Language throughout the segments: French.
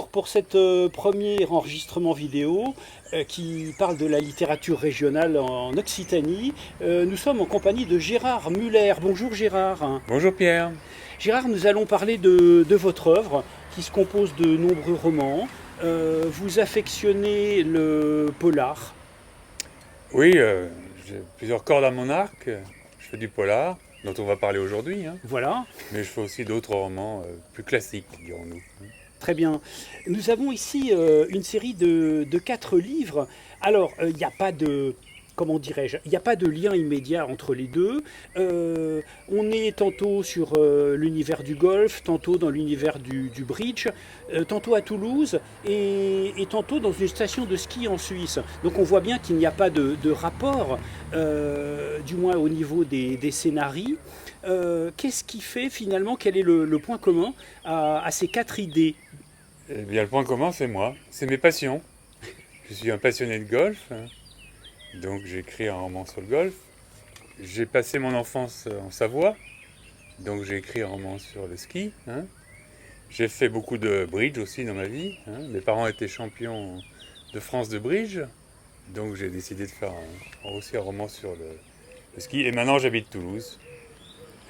Alors, pour cet premier enregistrement vidéo qui parle de la littérature régionale en Occitanie, nous sommes en compagnie de Gérard Muller. Bonjour Gérard. Bonjour Pierre. Gérard, nous allons parler de votre œuvre qui se compose de nombreux romans. Vous affectionnez le polar. Oui, j'ai plusieurs cordes à mon arc. Je fais du polar, dont on va parler aujourd'hui, hein. Voilà, Mais je fais aussi d'autres romans plus classiques, dirons-nous. très bien. Nous avons ici une série de 4 livres. Alors, il n'y a pas de, comment dirais-je, il n'y a pas de lien immédiat entre les deux. On est tantôt sur l'univers du golf, tantôt dans l'univers du bridge, tantôt à Toulouse et tantôt dans une station de ski en Suisse. Donc on voit bien qu'il n'y a pas de rapport, du moins au niveau des scénarii. Qu'est-ce qui fait finalement, quel est le point commun à ces 4 idées? Eh bien, le point commun, c'est moi. C'est mes passions. Je suis un passionné de golf, hein. Donc j'ai écrit un roman sur le golf. J'ai passé mon enfance en Savoie, donc j'ai écrit un roman sur le ski, hein. J'ai fait beaucoup de bridge aussi dans ma vie, hein. Mes parents étaient champions de France de bridge, donc j'ai décidé de faire aussi un roman sur le ski. Et maintenant j'habite Toulouse,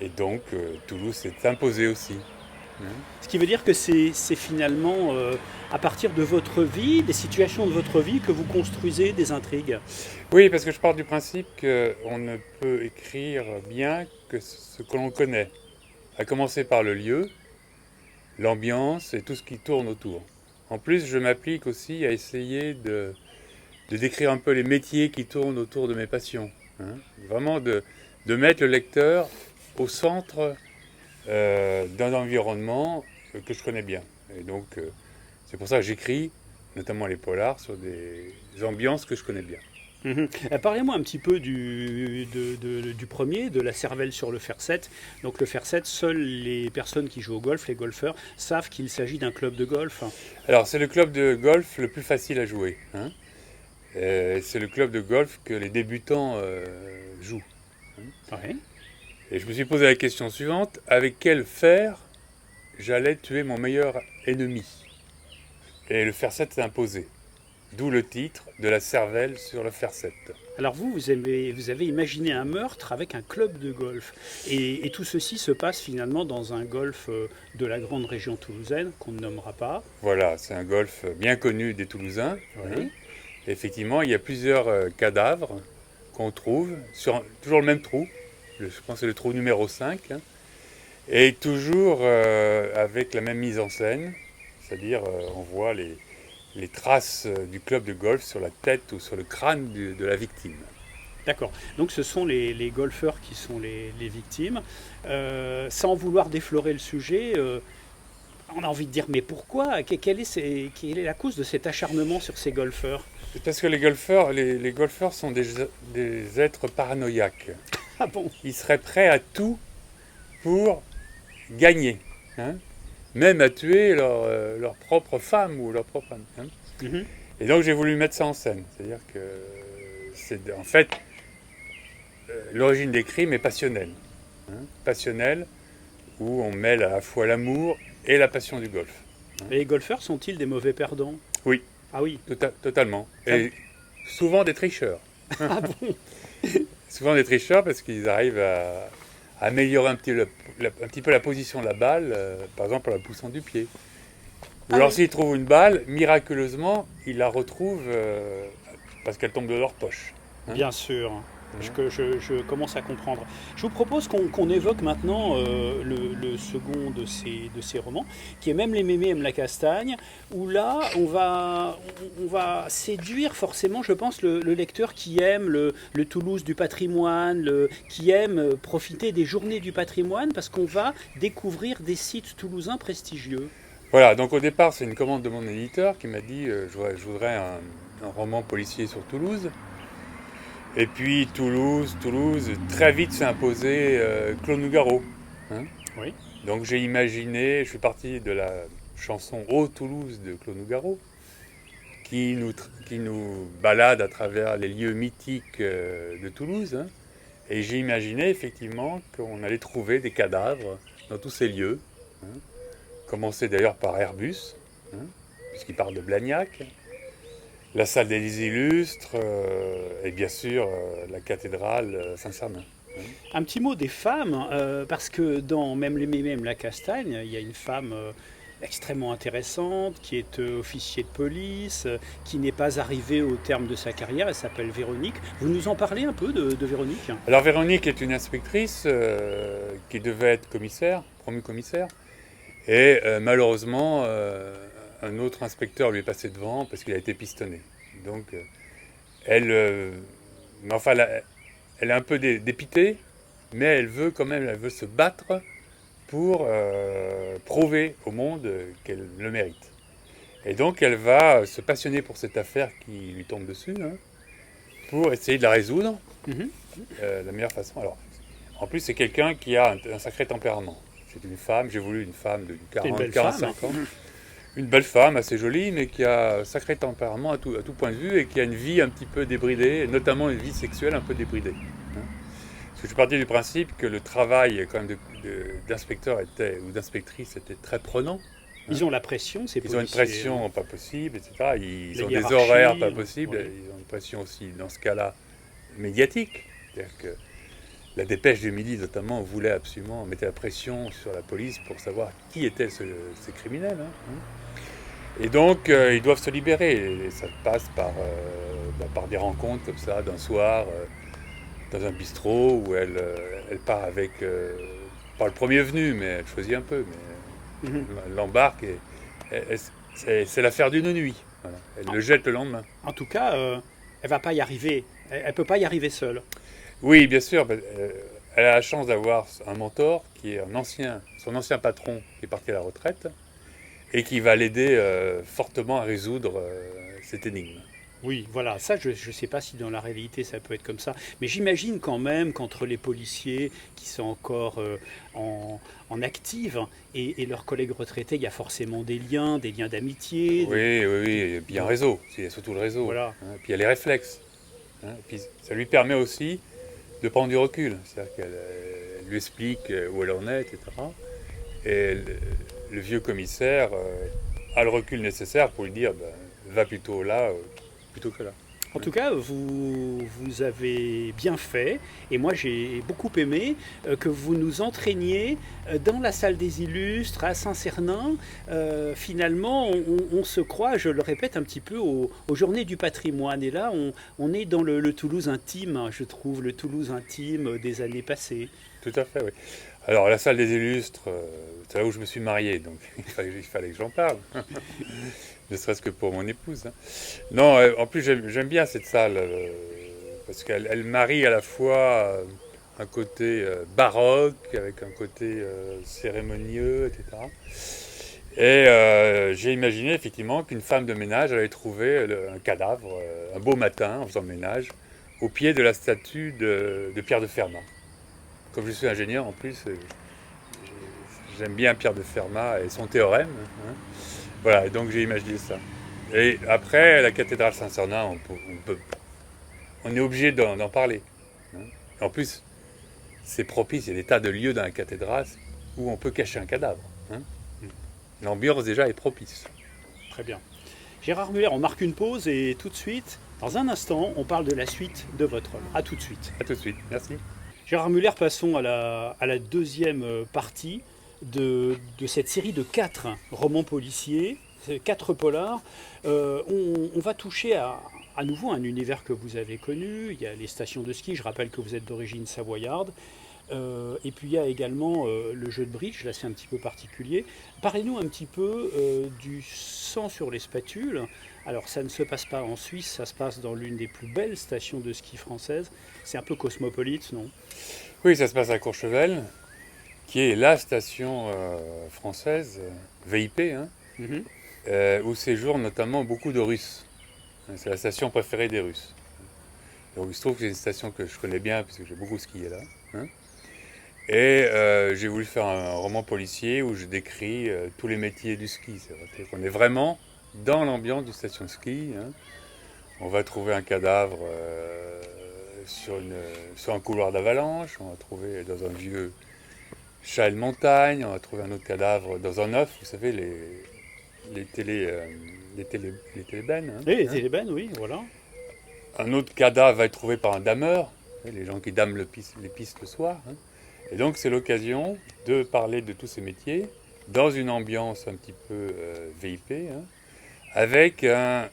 et donc Toulouse s'est imposée aussi, hein. Ce qui veut dire que c'est finalement à partir de votre vie, des situations de votre vie, que vous construisez des intrigues. Oui, parce que je pars du principe qu'on ne peut écrire bien que ce que l'on connaît, à commencer par le lieu, l'ambiance et tout ce qui tourne autour. En plus, je m'applique aussi à essayer de décrire un peu les métiers qui tournent autour de mes passions, hein. Vraiment de mettre le lecteur au centre d'un environnement que je connais bien. Et donc, c'est pour ça que j'écris, notamment les polars, sur des ambiances que je connais bien. Mhm. Parlez-moi un petit peu du premier, de la cervelle sur le fer 7. Donc le fer 7, seules les personnes qui jouent au golf, les golfeurs, savent qu'il s'agit d'un club de golf. Alors, c'est le club de golf le plus facile à jouer, hein. C'est le club de golf que les débutants jouent. Ouais. Et je me suis posé la question suivante, avec quel fer j'allais tuer mon meilleur ennemi? Et le fer 7 s'est imposé. D'où le titre de la cervelle sur le fer 7. Alors vous avez imaginé un meurtre avec un club de golf. Et tout ceci se passe finalement dans un golf de la grande région toulousaine, qu'on ne nommera pas. Voilà, c'est un golf bien connu des Toulousains, hein. Oui. Effectivement, il y a plusieurs cadavres qu'on trouve sur toujours le même trou. Je pense que c'est le trou numéro 5, hein. Et toujours avec la même mise en scène, c'est-à-dire on voit les traces du club de golf sur la tête ou sur le crâne de la victime. D'accord. Donc ce sont les golfeurs qui sont les victimes. Sans vouloir déflorer le sujet, on a envie de dire mais pourquoi? Quelle est la cause de cet acharnement sur ces golfeurs? C'est parce que les golfeurs sont des êtres paranoïaques. Ah bon? Ils seraient prêts à tout pour gagner, hein. Même à tuer leur propre femme ou leur propre ami, hein. Mhm. Et donc j'ai voulu mettre ça en scène. C'est-à-dire que c'est en fait l'origine des crimes est passionnelle, hein. Passionnelle, où on mêle à la fois l'amour et la passion du golf, hein. Et les golfeurs sont-ils des mauvais perdants? Oui, Ah oui. totalement. Et souvent des tricheurs. Ah bon? Souvent des tricheurs parce qu'ils arrivent à améliorer un petit peu la position de la balle, par exemple en la poussant du pied. Ou Ah alors oui. s'ils trouvent une balle, miraculeusement, ils la retrouvent parce qu'elle tombe de leur poche, hein. Bien sûr. Mhm. Je commence à comprendre. Je vous propose qu'on évoque maintenant le second de ces romans, qui est Même les mémés aiment la castagne, où là, on va séduire forcément, je pense, le lecteur qui aime le Toulouse du patrimoine, qui aime profiter des journées du patrimoine, parce qu'on va découvrir des sites toulousains prestigieux. Voilà, donc au départ, c'est une commande de mon éditeur qui m'a dit je voudrais un roman policier sur Toulouse. Et puis Toulouse, très vite s'est imposé Claude Nougaro, hein. Oui. Donc j'ai imaginé, je suis parti de la chanson Ô Toulouse de Claude Nougaro, qui nous balade à travers les lieux mythiques de Toulouse, hein. Et j'ai imaginé effectivement qu'on allait trouver des cadavres dans tous ces lieux, hein. Commencer d'ailleurs par Airbus, hein, puisqu'il parle de Blagnac, la salle des illustres, et bien sûr la cathédrale Saint-Cernin. Un petit mot des femmes, parce que dans Même la Castagne, il y a une femme extrêmement intéressante qui est officier de police, qui n'est pas arrivée au terme de sa carrière, elle s'appelle Véronique. Vous nous en parlez un peu de Véronique? Alors Véronique est une inspectrice qui devait être commissaire, promue commissaire, et malheureusement un autre inspecteur lui est passé devant parce qu'il a été pistonné. Donc mais enfin, elle est un peu dépitée, mais elle veut quand même, elle veut se battre pour prouver au monde qu'elle le mérite. Et donc elle va se passionner pour cette affaire qui lui tombe dessus, hein, pour essayer de la résoudre la meilleure façon. Alors, en plus, c'est quelqu'un qui a un sacré tempérament. C'est une femme, j'ai voulu une femme de C'est une 40, belle 45 femme. ans. Une belle femme, assez jolie, mais qui a un sacré tempérament à tout point de vue et qui a une vie un petit peu débridée, notamment une vie sexuelle un peu débridée. Hein. Parce que je suis parti du principe que le travail quand même d'inspecteur ou d'inspectrice était très prenant. Ils ont la pression, ces Ils ont une policiers. pression pas possible, etc. Ils La ont des hiérarchie, horaires pas possibles. ouais. Ils ont une pression aussi, dans ce cas-là, médiatique. C'est-à-dire que la dépêche du midi, notamment, voulait absolument mettre la pression sur la police pour savoir qui étaient ces criminels. Hein. Et donc, ils doivent se libérer. Et ça passe par des rencontres comme ça, d'un soir, dans un bistrot, où elle part avec, pas le premier venu, mais elle choisit un peu. Mais elle l'embarque et c'est l'affaire d'une nuit. Voilà. Elle le jette le lendemain. En tout cas, elle va pas y arriver. Elle peut pas y arriver seule. Oui, bien sûr. Elle a la chance d'avoir un mentor qui est son ancien patron qui est parti à la retraite et qui va l'aider fortement à résoudre cette énigme. Oui, voilà, ça je ne sais pas si dans la réalité ça peut être comme ça, mais j'imagine quand même qu'entre les policiers qui sont encore en active et leurs collègues retraités, il y a forcément des liens d'amitié. Oui, et puis un réseau, c'est surtout le réseau. Voilà. Hein, puis il y a les réflexes. Hein, puis ça lui permet aussi de prendre du recul, c'est-à-dire qu'elle lui explique où elle en est, etc. Et le vieux commissaire a le recul nécessaire pour lui dire va plutôt là plutôt que là. En tout cas, vous avez bien fait, et moi j'ai beaucoup aimé que vous nous entraîniez dans la salle des illustres à Saint-Cernin. Finalement, on se croit, je le répète un petit peu, aux Journées du patrimoine. Et là, on est dans le Toulouse intime, je trouve, le Toulouse intime des années passées. Tout à fait, oui. Alors, la salle des illustres, c'est là où je me suis marié, donc il fallait que j'en parle. Ne serait-ce que pour mon épouse. Hein. Non, en plus, j'aime bien cette salle, parce qu'elle marie à la fois un côté baroque, avec un côté cérémonieux, etc. Et j'ai imaginé effectivement qu'une femme de ménage allait trouver un cadavre, un beau matin, en faisant le ménage, au pied de la statue de Pierre de Fermat. Comme je suis ingénieur, en plus, j'aime bien Pierre de Fermat et son théorème. Hein. Voilà, et donc j'ai imaginé ça. Et après, la cathédrale Saint-Cernin, on est obligé d'en parler. Hein. En plus, c'est propice, il y a des tas de lieux dans la cathédrale où on peut cacher un cadavre. Hein. L'ambiance déjà est propice. Très bien. Gérard Muller, on marque une pause et tout de suite, dans un instant, on parle de la suite de votre œuvre. A tout de suite. A tout de suite, merci. Gérard Muller, passons à la deuxième partie de cette série de 4 romans policiers, 4 polars. On va toucher à nouveau un univers que vous avez connu. Il y a les stations de ski, je rappelle que vous êtes d'origine savoyarde. Et puis il y a également le jeu de bridge, là c'est un petit peu particulier. Parlez-nous un petit peu du sang sur les spatules. Alors ça ne se passe pas en Suisse, ça se passe dans l'une des plus belles stations de ski françaises. C'est un peu cosmopolite, non? Oui, ça se passe à Courchevel, qui est la station française, VIP, hein, où séjournent notamment beaucoup de Russes. C'est la station préférée des Russes. Donc il se trouve que c'est une station que je connais bien, puisque j'ai beaucoup skié là. Hein. Et j'ai voulu faire un roman policier où je décris tous les métiers du ski. C'est-à-dire qu'on est vraiment dans l'ambiance d'une station de ski. Hein. On va trouver un cadavre sur un couloir d'avalanche, on va trouver dans un vieux chalet de montagne, on va trouver un autre cadavre dans un œuf. Vous savez, les télébennes. Hein, Et les hein. télébènes, oui, voilà. Un autre cadavre va être trouvé par un dameur, les gens qui dament les pistes le soir. Hein. Et donc c'est l'occasion de parler de tous ces métiers dans une ambiance un petit peu VIP, hein, avec un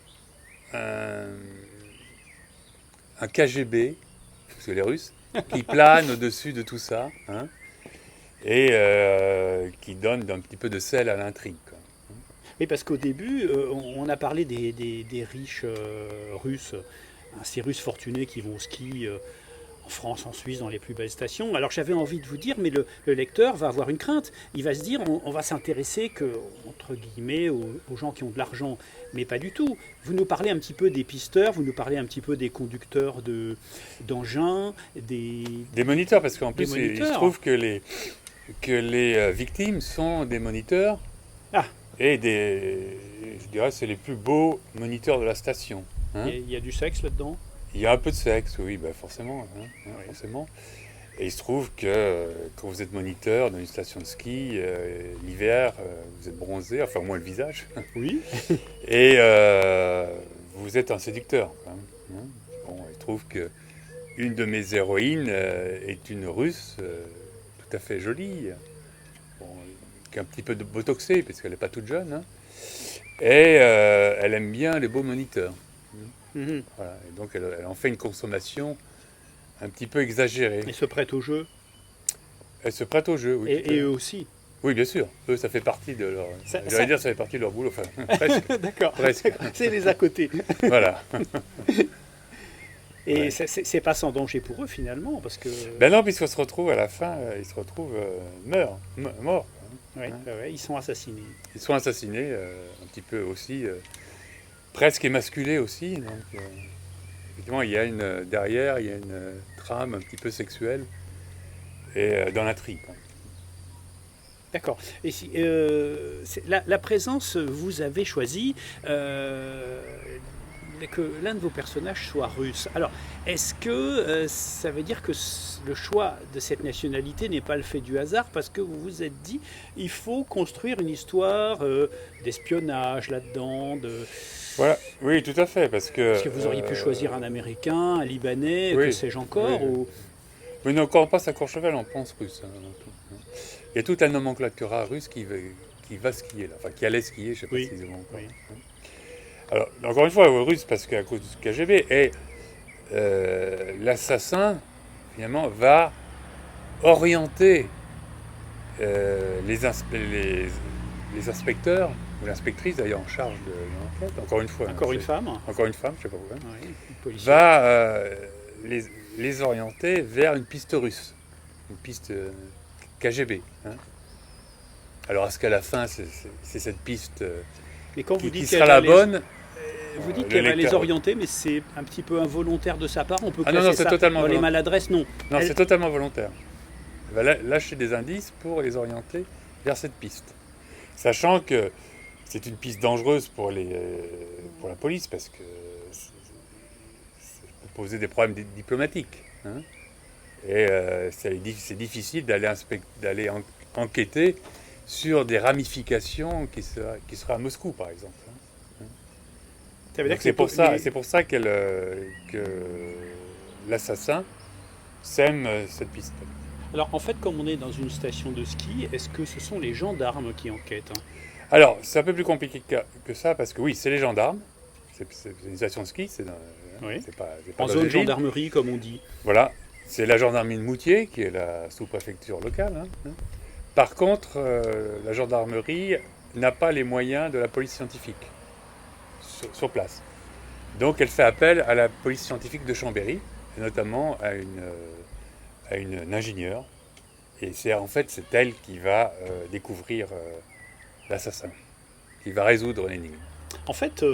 KGB, parce que les Russes, qui plane au-dessus de tout ça, hein, et qui donne un petit peu de sel à l'intrigue. Quoi. Oui, parce qu'au début, on a parlé des riches russes, hein, ces Russes fortunés qui vont au ski en France, en Suisse, dans les plus belles stations. Alors j'avais envie de vous dire, mais le lecteur va avoir une crainte. Il va se dire, on va s'intéresser que, entre guillemets, aux gens qui ont de l'argent. Mais pas du tout. Vous nous parlez un petit peu des pisteurs, vous nous parlez un petit peu des conducteurs d'engins, Des moniteurs, parce qu'en plus, il se trouve que les victimes sont des moniteurs. Ah. Et je dirais, c'est les plus beaux moniteurs de la station. Hein. Il y a du sexe là-dedans? Il y a un peu de sexe, oui, bah forcément, hein, Oui. forcément. Et il se trouve que quand vous êtes moniteur dans une station de ski, l'hiver, vous êtes bronzé, enfin au moins le visage. Oui. Et vous êtes un séducteur. Hein. Bon, il se trouve que une de mes héroïnes est une Russe tout à fait jolie, bon, qui est un petit peu botoxée, parce qu'elle n'est pas toute jeune. Hein. Et elle aime bien les beaux moniteurs. Mm-hmm. Voilà. Et donc elle en fait une consommation un petit peu exagérée. Et se prête au jeu. Elle se prête au jeu, oui. Et eux aussi. Oui, bien sûr. Eux, ça fait partie de leur... J'allais dire, ça fait partie de leur boulot. Enfin, presque. D'accord. Presque. C'est les à côté. Voilà. Et Ouais. c'est pas sans danger pour eux finalement, parce que... Ben non, puisqu'on se retrouve à la fin, ils se retrouvent morts. Ouais, ouais, ils sont assassinés. Ils sont assassinés, un petit peu aussi, presque émasculés aussi. Donc, effectivement, derrière, il y a une trame un petit peu sexuelle et dans l'intrigue. Quoi. D'accord. Et si, la présence, vous avez choisi que l'un de vos personnages soit russe. Alors, est-ce que ça veut dire que le choix de cette nationalité n'est pas le fait du hasard, parce que vous vous êtes dit, il faut construire une histoire d'espionnage là-dedans, Voilà. Oui, tout à fait, parce que vous auriez pu choisir un Américain, un Libanais, oui, que sais-je encore, oui. ou... Mais non, quand on passe à Courchevel, on pense russe. Hein, il y a toute la nomenclatura russe qui va skier, là. Enfin qui allait skier, je ne sais pas Oui. s'ils vont encore. Oui. Alors, encore une fois, russe, parce qu'à cause du KGB, et l'assassin, finalement, va orienter les inspecteurs, ou l'inspectrice d'ailleurs en charge de l'enquête, encore une fois. Encore une femme. Encore une femme, je ne sais pas pourquoi. Oui, une policière. Va les orienter vers une piste russe, une piste KGB. Hein. Alors, est-ce qu'à la fin, c'est cette piste Mais quand vous qui dites sera la bonne? Vous dites qu'elle va les orienter, mais c'est un petit peu involontaire de sa part. On peut classer c'est ça totalement dans les volontaire. maladresses, non. Non, c'est totalement volontaire. Elle va lâcher des indices pour les orienter vers cette piste. Sachant que c'est une piste dangereuse pour la police, parce que ça peut poser des problèmes diplomatiques. Hein. Et c'est difficile d'aller enquêter sur des ramifications qui seraient à Moscou, par exemple. Ça veut dire que C'est pour ça que l'assassin sème cette piste. Alors en fait, comme on est dans une station de ski, est-ce que ce sont les gendarmes qui enquêtent, hein? Alors, c'est un peu plus compliqué que ça, parce que oui, c'est les gendarmes. C'est une station de ski, Oui. c'est pas En dans zone une ville. gendarmerie, comme on dit. Voilà, c'est la gendarmerie de Moutier, qui est la sous-préfecture locale. Hein. Par contre, la gendarmerie n'a pas les moyens de la police scientifique sur place. Donc elle fait appel à la police scientifique de Chambéry, et notamment à une ingénieure. Et c'est elle qui va découvrir l'assassin, qui va résoudre l'énigme. En fait,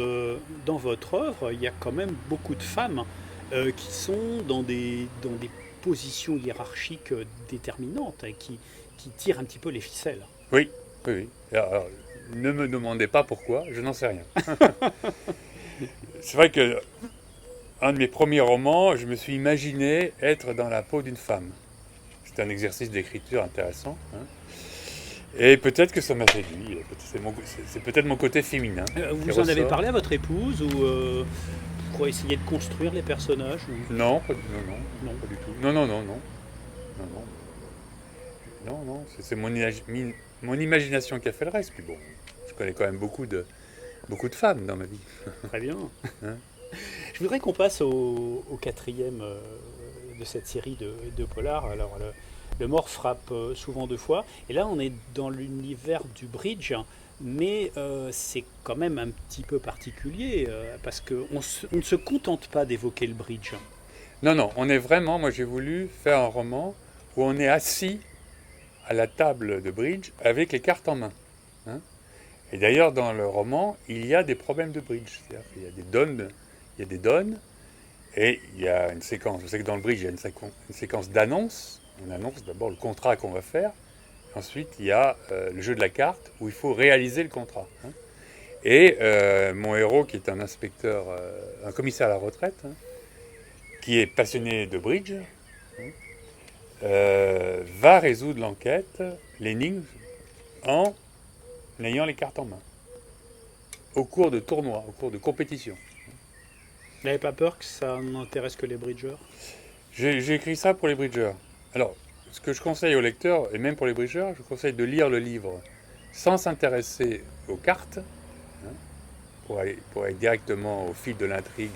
dans votre œuvre, il y a quand même beaucoup de femmes qui sont dans des positions hiérarchiques déterminantes, et qui tirent un petit peu les ficelles. Oui. Alors, ne me demandez pas pourquoi, je n'en sais rien. C'est vrai que un de mes premiers romans, je me suis imaginé être dans la peau d'une femme. C'est un exercice d'écriture intéressant. Hein. Et peut-être que ça m'a séduit. C'est peut-être mon côté féminin. Vous en avez parlé à votre épouse ou pour essayer de construire les personnages ou... Non, non, pas du tout. Non, non, non, non. Non, non. Non, non, c'est mon imagination qui a fait le reste. Puis bon, je connais quand même beaucoup de femmes dans ma vie. Très bien. Hein. Je voudrais qu'on passe au quatrième de cette série de polars. Alors, le mort frappe souvent deux fois. Et là, on est dans l'univers du bridge, mais c'est quand même un petit peu particulier parce qu'on ne se contente pas d'évoquer le bridge. Non, non, on est vraiment, moi j'ai voulu faire un roman où on est assis à la table de bridge avec les cartes en main. Hein. Et d'ailleurs, dans le roman, il y a des problèmes de bridge. C'est-à-dire qu'il y a des donnes, et il y a une séquence. Vous savez que dans le bridge, il y a une séquence d'annonce. On annonce d'abord le contrat qu'on va faire. Ensuite, il y a le jeu de la carte où il faut réaliser le contrat. Hein. Et mon héros, qui est un inspecteur, un commissaire à la retraite, hein, qui est passionné de bridge, va résoudre l'enquête, l'énigme, en ayant les cartes en main. Au cours de tournois, au cours de compétitions. Vous n'avez pas peur que ça n'intéresse que les bridgers? J'ai écrit ça pour les bridgers. Alors, ce que je conseille aux lecteurs, et même pour les bridgers, je conseille de lire le livre sans s'intéresser aux cartes, hein, pour aller directement au fil de l'intrigue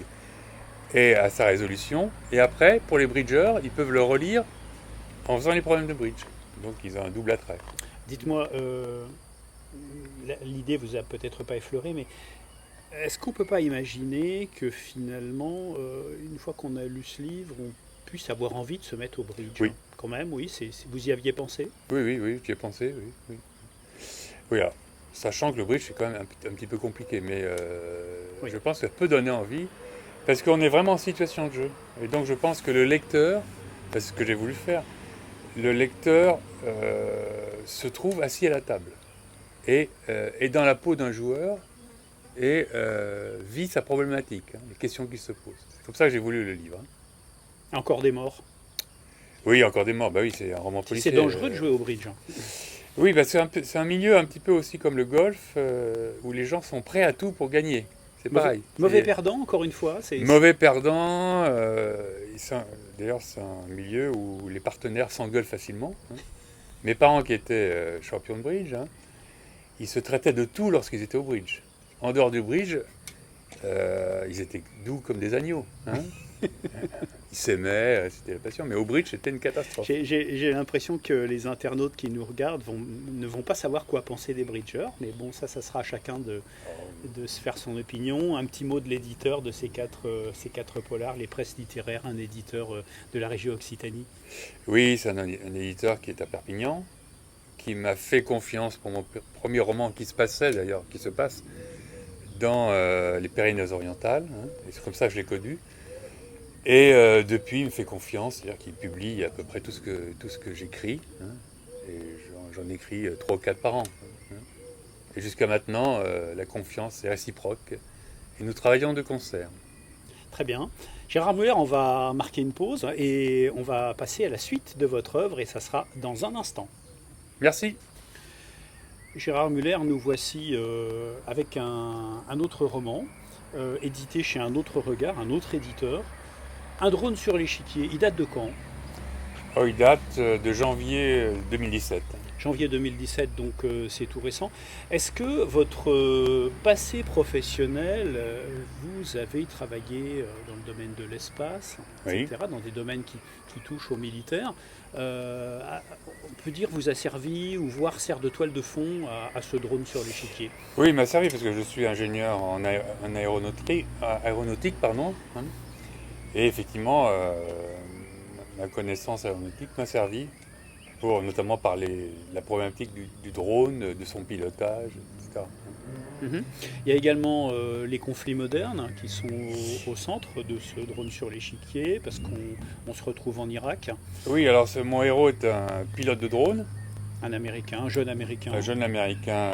et à sa résolution. Et après, pour les bridgers, ils peuvent le relire en faisant les problèmes de bridge. Donc ils ont un double attrait. Dites-moi, l'idée vous a peut-être pas effleuré, mais est-ce qu'on peut pas imaginer que finalement, une fois qu'on a lu ce livre, on puisse avoir envie de se mettre au bridge? Oui. Quand même, oui, vous y aviez pensé? Oui, j'y ai pensé, oui. Oui, alors, sachant que le bridge, c'est quand même un petit peu compliqué, mais Oui. je pense que ça peut donner envie, parce qu'on est vraiment en situation de jeu. Et donc je pense que le lecteur, c'est ce que j'ai voulu faire, le lecteur se trouve assis à la table, et est dans la peau d'un joueur, et vit sa problématique, hein, les questions qui se posent. C'est comme ça que j'ai voulu le livre. Hein. Encore des morts. Oui, encore des morts, bah oui, c'est un roman policier. C'est dangereux de jouer au bridge. Oui, bah c'est un milieu un petit peu aussi comme le golf, où les gens sont prêts à tout pour gagner. C'est pareil. Mauvais perdant, encore une fois. Mauvais perdant. D'ailleurs, c'est un milieu où les partenaires s'engueulent facilement. Hein. Mes parents qui étaient champions de bridge, hein, ils se traitaient de tout lorsqu'ils étaient au bridge. En dehors du bridge, ils étaient doux comme des agneaux. Hein. Ils s'aimaient, c'était la passion, mais au bridge, c'était une catastrophe. J'ai l'impression que les internautes qui nous regardent ne vont pas savoir quoi penser des bridgers, mais bon, ça sera à chacun de se faire son opinion. Un petit mot de l'éditeur de ces quatre polars, Les Presses littéraires, un éditeur de la région Occitanie. Oui, c'est un éditeur qui est à Perpignan, qui m'a fait confiance pour mon premier roman qui se passe dans les Pyrénées-Orientales, hein, et c'est comme ça que je l'ai connu. Et depuis, il me fait confiance, c'est-à-dire qu'il publie à peu près tout ce que j'écris, hein, et j'en écris 3 ou 4 par an. Hein. Et jusqu'à maintenant, la confiance est réciproque, et nous travaillons de concert. Très bien. Gérard Muller, on va marquer une pause, et on va passer à la suite de votre œuvre, et ça sera dans un instant. Merci. Gérard Muller, nous voici avec un autre roman, édité chez Un Autre Regard, un autre éditeur. Un drone sur l'échiquier, il date de quand? Oh, il date de janvier 2017. Janvier 2017, donc c'est tout récent. Est-ce que votre passé professionnel, vous avez travaillé dans le domaine de l'espace, etc., Oui. dans des domaines qui touchent aux militaires, on peut dire vous a servi ou voire sert de toile de fond à ce drone sur l'échiquier? Oui, il m'a servi parce que je suis ingénieur en aéronautique, hein. Et effectivement, ma connaissance aéronautique m'a servi pour notamment parler de la problématique du drone, de son pilotage, etc. Mhm. Il y a également les conflits modernes qui sont au centre de ce drone sur l'échiquier, parce qu'on se retrouve en Irak. Oui, alors mon héros est un pilote de drone. Un jeune américain. Un jeune américain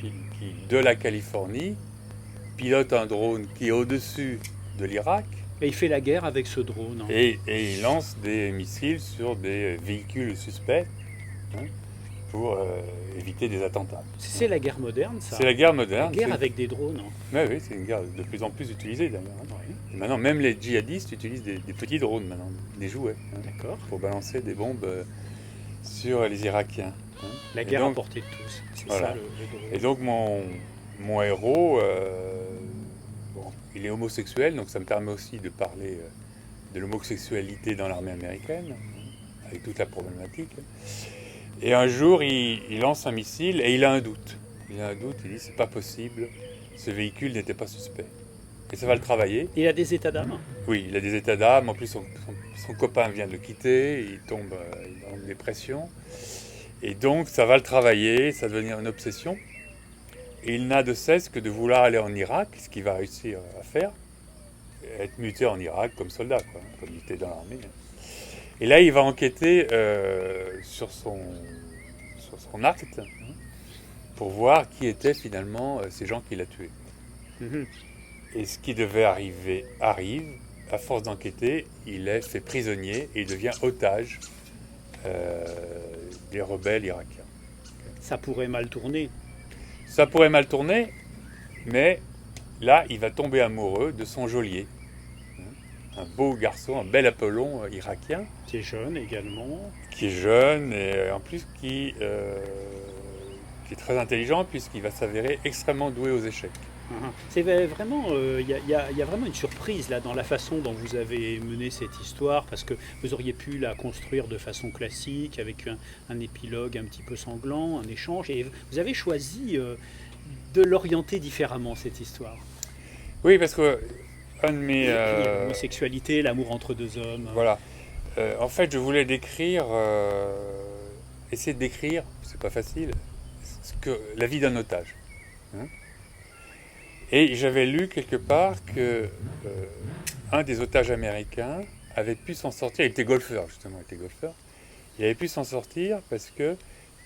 qui, de la Californie, pilote un drone qui est au-dessus de l'Irak. Et il fait la guerre avec ce drone. Et il lance des missiles sur des véhicules suspects, hein, pour éviter des attentats. C'est la guerre moderne, ça. C'est la guerre La moderne. guerre avec des drones. Oui, c'est une guerre de plus en plus utilisée d'ailleurs. Oui, Et maintenant, même les djihadistes utilisent des petits drones maintenant, des jouets, d'accord. pour balancer des bombes sur les Irakiens. La Et guerre donc- à portée de tous. C'est Voilà. ça le drone. Et donc mon héros, bon, il est homosexuel, donc ça me permet aussi de parler de l'homosexualité dans l'armée américaine, avec toute la problématique. Et un jour, il lance un missile et il a un doute. Il a un doute, il dit c'est pas possible, ce véhicule n'était pas suspect. Et ça va le travailler. Il a des états d'âme. Oui, il a des états d'âme, en plus son copain vient de le quitter, il tombe en dépression. Et donc ça va le travailler, ça va devenir une obsession. Et il n'a de cesse que de vouloir aller en Irak, ce qu'il va réussir à faire, être muté en Irak comme soldat, quoi, comme il était dans l'armée. Et là, il va enquêter sur son acte pour voir qui étaient finalement ces gens qu'il a tués. Mhm. Et ce qui devait arriver arrive. À force d'enquêter, il est fait prisonnier et il devient otage des rebelles irakiens. Ça pourrait mal tourner. Ça pourrait mal tourner, mais là, il va tomber amoureux de son geôlier. Un beau garçon, un bel Apollon irakien, Qui est jeune également. qui est jeune et en plus qui est très intelligent puisqu'il va s'avérer extrêmement doué aux échecs. Mhm. C'est vraiment, il y a vraiment une surprise là dans la façon dont vous avez mené cette histoire, parce que vous auriez pu la construire de façon classique avec un épilogue un petit peu sanglant, un échange, et vous avez choisi de l'orienter différemment cette histoire. Oui, parce que un de mes... L'homosexualité, l'amour entre deux hommes. Voilà. En fait, je voulais essayer de décrire, c'est pas facile, la vie d'un otage. Hein. Et j'avais lu quelque part que un des otages américains avait pu s'en sortir. Il était golfeur, justement, Il avait pu s'en sortir parce que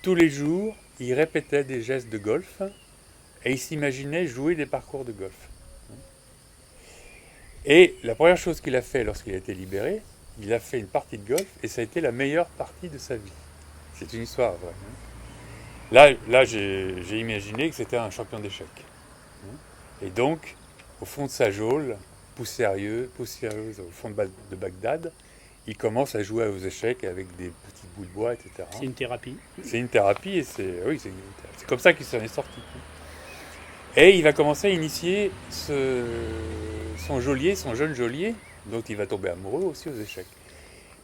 tous les jours, il répétait des gestes de golf et il s'imaginait jouer des parcours de golf. Et la première chose qu'il a fait lorsqu'il a été libéré, il a fait une partie de golf et ça a été la meilleure partie de sa vie. C'est une histoire vraie. Là j'ai imaginé que c'était un champion d'échecs. Et donc, au fond de sa geôle, poussiéreuse au fond de Bagdad, il commence à jouer aux échecs avec des petits bouts de bois, etc. C'est une thérapie. C'est une thérapie et c'est comme ça qu'il s'en est sorti. Et il va commencer à initier son jeune geôlier, dont il va tomber amoureux aussi aux échecs.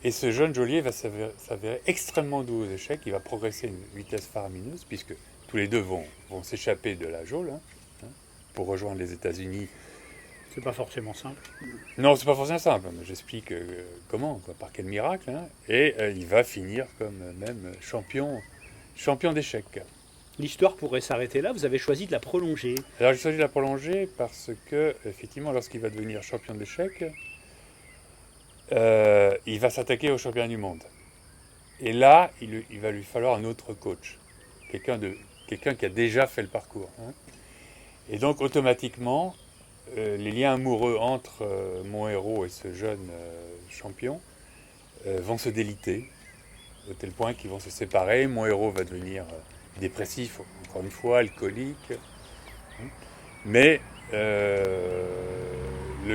Et ce jeune geôlier va s'avérer extrêmement doué aux échecs, il va progresser à une vitesse faramineuse, puisque tous les deux vont s'échapper de la geôle, pour rejoindre les États-Unis. C'est pas forcément simple. Non, c'est pas forcément simple, mais j'explique comment, par quel miracle. Et il va finir comme même champion d'échecs. L'histoire pourrait s'arrêter là, vous avez choisi de la prolonger. Alors j'ai choisi de la prolonger parce que, effectivement, lorsqu'il va devenir champion d'échecs, il va s'attaquer au championnat du monde. Et là, il va lui falloir un autre coach, quelqu'un qui a déjà fait le parcours. Et donc, automatiquement, les liens amoureux entre mon héros et ce jeune champion vont se déliter, au tel point qu'ils vont se séparer. Mon héros va devenir dépressif, encore une fois, alcoolique. Mais le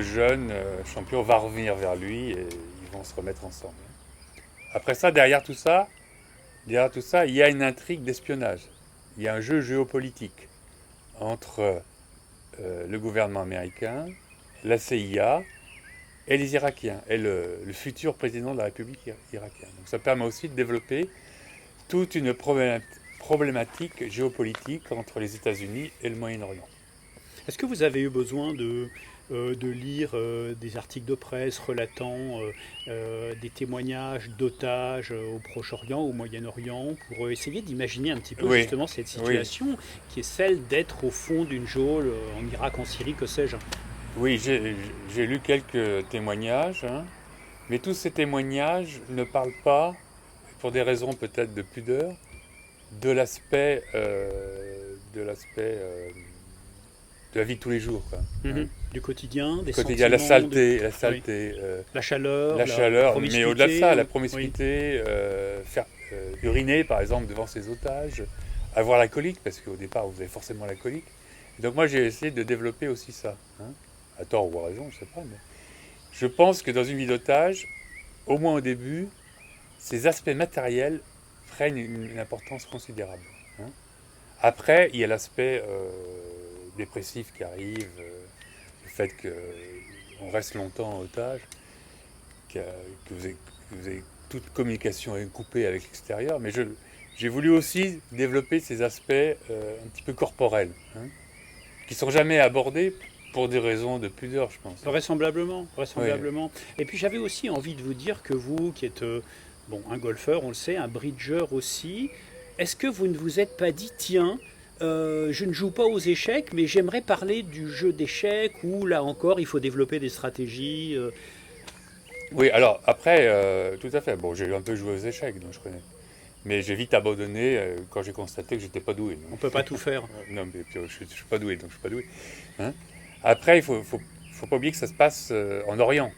jeune champion va revenir vers lui et ils vont se remettre ensemble. Après ça, derrière tout ça, il y a une intrigue d'espionnage. Il y a un jeu géopolitique entre le gouvernement américain, la CIA et les Irakiens, et le futur président de la République irakienne. Donc ça permet aussi de développer toute une problématique géopolitique entre les États-Unis et le Moyen-Orient. Est-ce que vous avez eu besoin de lire des articles de presse relatant des témoignages d'otages au Proche-Orient, au Moyen-Orient, pour essayer d'imaginer un petit peu justement cette situation qui est celle d'être au fond d'une geôle en Irak, en Syrie, que sais-je? Oui, j'ai lu quelques témoignages, mais tous ces témoignages ne parlent pas, pour des raisons peut-être de pudeur, de l'aspect de la vie de tous les jours. Du quotidien, des sentiments. La saleté, la chaleur, mais au-delà de ça, la promiscuité, uriner par exemple devant ses otages, avoir la colique, parce qu'au départ vous avez forcément la colique. Et donc moi j'ai essayé de développer aussi ça, hein, à tort ou à raison, je sais pas, mais je pense que dans une vie d'otage, au moins au début, ces aspects matériels prennent une importance considérable, hein. Après, il y a l'aspect dépressif qui arrive, le fait qu'on reste longtemps en otage, que vous avez toute communication est coupée avec l'extérieur, mais j'ai voulu aussi développer ces aspects un petit peu corporels, hein, qui ne sont jamais abordés pour des raisons de pudeur, je pense. Vraisemblablement. Oui. Et puis j'avais aussi envie de vous dire que vous, qui êtes un golfeur, on le sait, un bridger aussi, est-ce que vous ne vous êtes pas dit, tiens, je ne joue pas aux échecs, mais j'aimerais parler du jeu d'échecs où, là encore, il faut développer des stratégies. Oui, alors après, tout à fait. Bon, j'ai un peu joué aux échecs, donc je connais. Mais j'ai vite abandonné quand j'ai constaté que j'étais pas doué. On ne peut pas tout faire. Non, mais je suis pas doué, donc je suis pas doué, hein. Après, il faut pas oublier que ça se passe en Orient.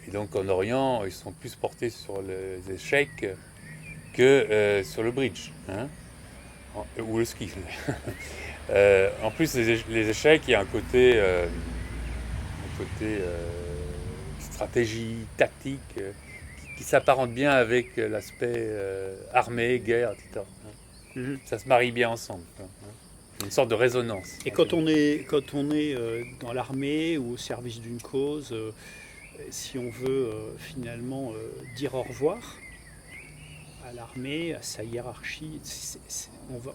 Et donc en Orient, ils sont plus portés sur les échecs que sur le bridge, hein, ou le ski. En plus, les échecs, il y a un côté stratégie, tactique, qui s'apparente bien avec l'aspect armée, guerre, etc., hein. Ça se marie bien ensemble, hein. Une sorte de résonance. Et quand on est dans l'armée ou au service d'une cause, si on veut finalement dire au revoir à l'armée, à sa hiérarchie,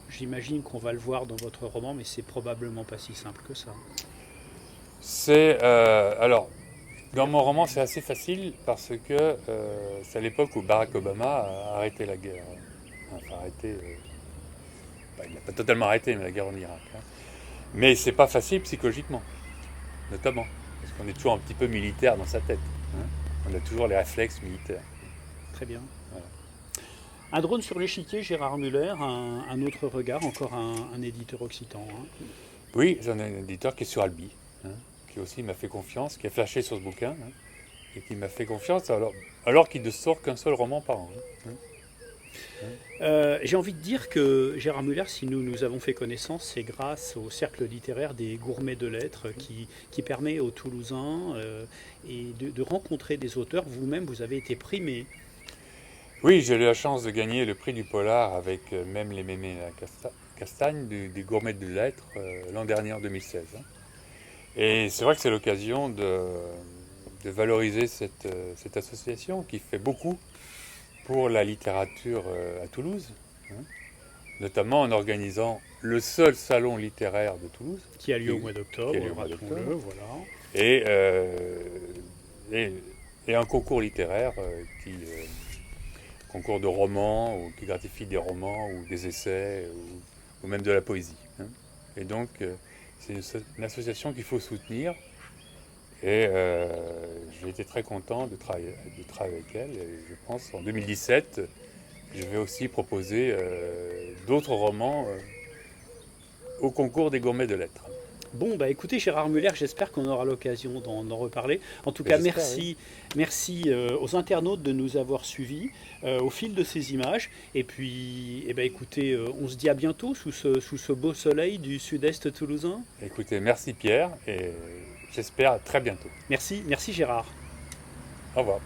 j'imagine qu'on va le voir dans votre roman, mais c'est probablement pas si simple que ça. Alors, dans mon roman, c'est assez facile parce que c'est à l'époque où Barack Obama a arrêté la guerre. Enfin, il n'a pas totalement arrêté, mais la guerre en Irak, hein. Mais c'est pas facile psychologiquement, notamment, parce qu'on est toujours un petit peu militaire dans sa tête, hein. On a toujours les réflexes militaires. Très bien. Voilà. Un drone sur l'échiquier, Gérard Muller, un autre regard, encore un éditeur occitan, hein. Oui, j'en ai un éditeur qui est sur Albi, hein, qui aussi m'a fait confiance, qui a flashé sur ce bouquin, hein, et qui m'a fait confiance alors qu'il ne sort qu'un seul roman par an, hein. J'ai envie de dire que Gérard Muller, si nous avons fait connaissance, c'est grâce au cercle littéraire des gourmets de lettres qui permet aux Toulousains et de rencontrer des auteurs. Vous-même, vous avez été primé. Oui, j'ai eu la chance de gagner le prix du polar avec même les mémés à la castagne des gourmets de lettres l'an dernier en 2016, hein. Et c'est vrai que c'est l'occasion de valoriser cette association qui fait beaucoup pour la littérature à Toulouse, hein, notamment en organisant le seul salon littéraire de Toulouse. Qui a lieu au mois d'octobre, rappelons-le, voilà. Et un concours littéraire concours de romans, ou qui gratifie des romans ou des essais, ou même de la poésie, hein. Et donc, c'est une association qu'il faut soutenir. Et j'ai été très content de travailler avec elle. Et je pense en 2017, je vais aussi proposer d'autres romans au concours des gourmets de lettres. Bon, bah écoutez Gérard Muller, j'espère qu'on aura l'occasion d'en reparler. En tout cas, merci aux internautes de nous avoir suivis au fil de ces images. Et puis, écoutez, on se dit à bientôt sous ce beau soleil du sud-est toulousain. Écoutez, merci Pierre, et j'espère à très bientôt. Merci Gérard. Au revoir.